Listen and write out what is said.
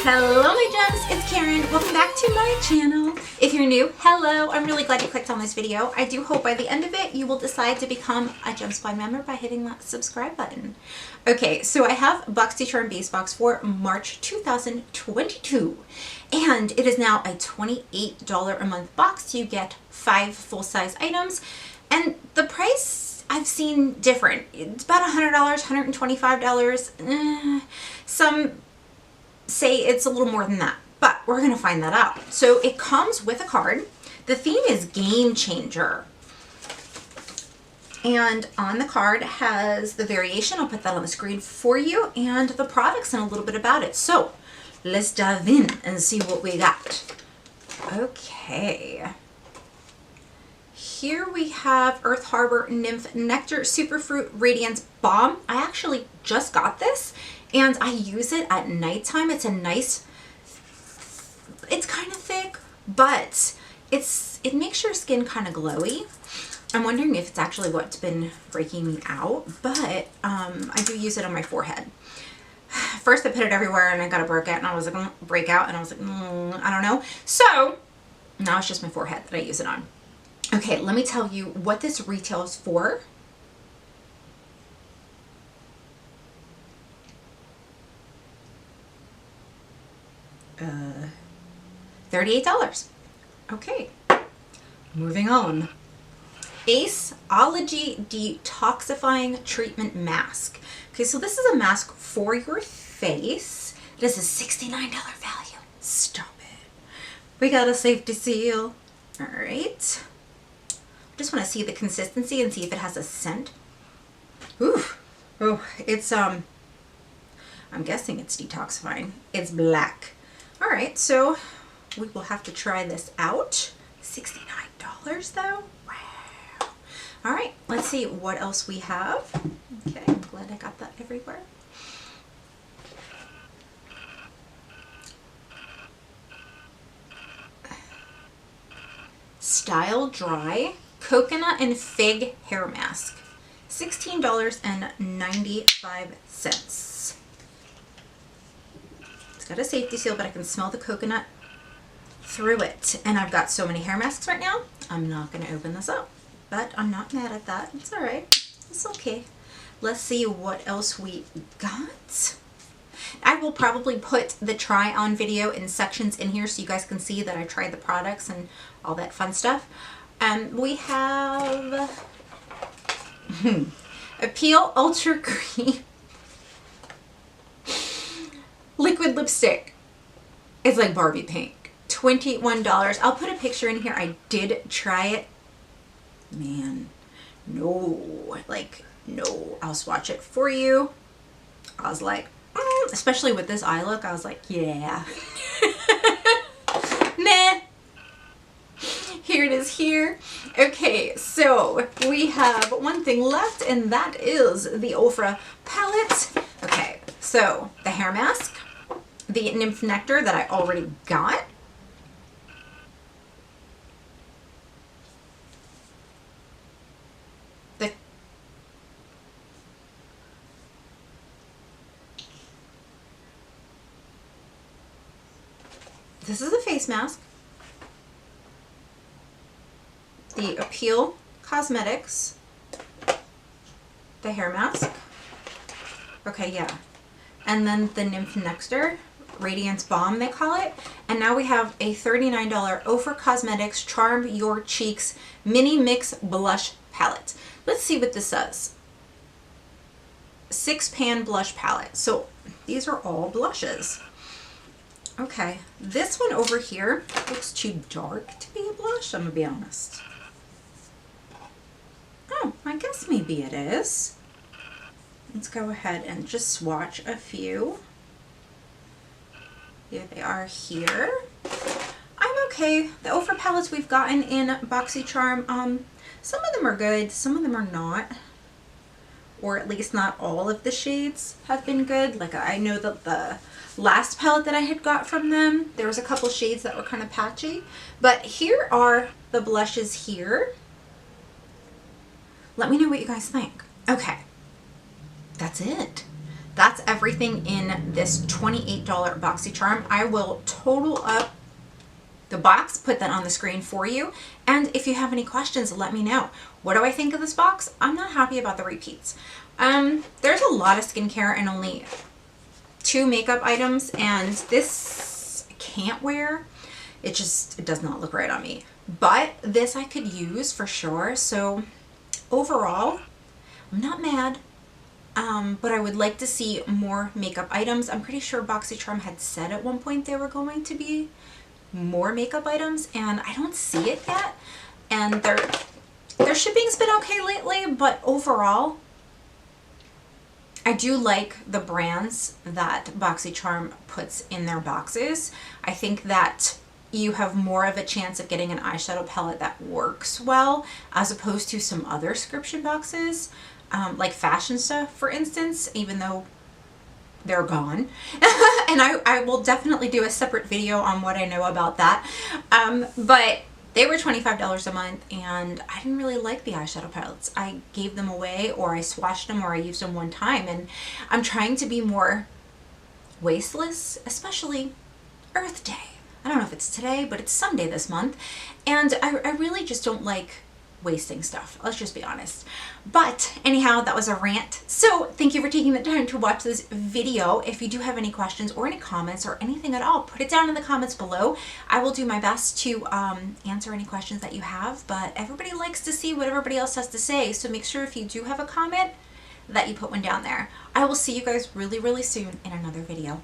Hello my gems, it's Karen. Welcome back to my channel. If you're new, hello. I'm really glad you clicked on this video. I do hope by the end of it you will decide to become a Gem Squad member by hitting that subscribe button. Okay, so I have Boxycharm Base Box for March 2022 and it is now a $28 a month box. You get 5 full-size items and the price I've seen different. It's about $100, $125. Some say it's a little more than that, but we're gonna find that out. So it comes with a card. The theme is Game Changer. And on the card has the variation. I'll put that on the screen for you, and the products and a little bit about it. So let's dive in and see what we got. Okay. Here we have Earth Harbor Nymph Nectar Superfruit Radiance Balm. I actually just got this and I use it at nighttime. It's a nice, it's kind of thick, but it makes your skin kind of glowy. I'm wondering if it's actually what's been breaking me out, but I do use it on my forehead. First I put it everywhere and I got a breakout and I was like, breakout, and I was like, I don't know. So now it's just my forehead that I use it on. Okay, let me tell you what this retails for. $38. Okay, moving on. Aceology Detoxifying Treatment Mask. Okay, so this is a mask for your face. It is a $69 value. Stop it. We got a safety seal. All right. Just want to see the consistency and see if it has a scent. Ooh. Oh, it's I'm guessing it's detoxifying. It's black. All right, so we will have to try this out. $69 though. Wow. All right, let's see what else we have. Okay, I'm glad I got that everywhere. Style Dry Coconut and Fig Hair Mask. $16.95. It's got a safety seal, but I can smell the coconut through it. And I've got so many hair masks right now, I'm not going to open this up. But I'm not mad at that. It's alright. It's okay. Let's see what else we got. I will probably put the try on video in sections in here so you guys can see that I tried the products and all that fun stuff. We have Appeal Ultra Cream Liquid Lipstick. It's like Barbie pink. $21. I'll put a picture in here. I did try it. Man, no. Like, no. I'll swatch it for you. I was like, especially with this eye look, I was like, yeah. Meh. Here it is here. Okay, so we have one thing left, and that is the Ofra palette. Okay, so the hair mask, the Nymph Nectar that I already got. This is a face mask. The Appeal Cosmetics, the hair mask. Okay, yeah. And then the Nymph Nectar Radiance Balm, they call it. And now we have a $39 Ofra Cosmetics Charm Your Cheeks Mini Mix Blush Palette. Let's see what this says. 6-pan blush palette. So these are all blushes. Okay, this one over here looks too dark to be a blush, I'm gonna be honest. Oh, I guess maybe it is. Let's go ahead and just swatch a few. Here they are here. I'm okay. The Ofra palettes we've gotten in Boxycharm, some of them are good, some of them are not. Or at least not all of the shades have been good. Like I know that the last palette that I had got from them, there was a couple shades that were kind of patchy. But here are the blushes here. Let me know what you guys think. Okay, that's it. that's everything in this $28 Boxycharm. I will total up the box, put that on the screen for you. And if you have any questions, let me know. What do I think of this box? I'm not happy about the repeats. There's a lot of skincare and only 2 makeup items, and this I can't wear. It does not look right on me. But this I could use for sure. So overall, I'm not mad. But I would like to see more makeup items. I'm pretty sure Boxycharm had said at one point they were going to be more makeup items, and I don't see it yet. And their shipping's been okay lately, but overall, I do like the brands that Boxycharm puts in their boxes. I think that you have more of a chance of getting an eyeshadow palette that works well, as opposed to some other subscription boxes, like Fashionsta, for instance, even though they're gone. And I will definitely do a separate video on what I know about that. But they were $25 a month, and I didn't really like the eyeshadow palettes. I gave them away, or I swatched them, or I used them one time, and I'm trying to be more wasteless, especially Earth Day. I don't know if it's today, but it's Sunday this month, and I really just don't like wasting stuff. Let's just be honest. But anyhow, that was a rant. So thank you for taking the time to watch this video. If you do have any questions or any comments or anything at all, put it down in the comments below. I will do my best to answer any questions that you have, but everybody likes to see what everybody else has to say. So make sure if you do have a comment that you put one down there. I will see you guys really, really soon in another video.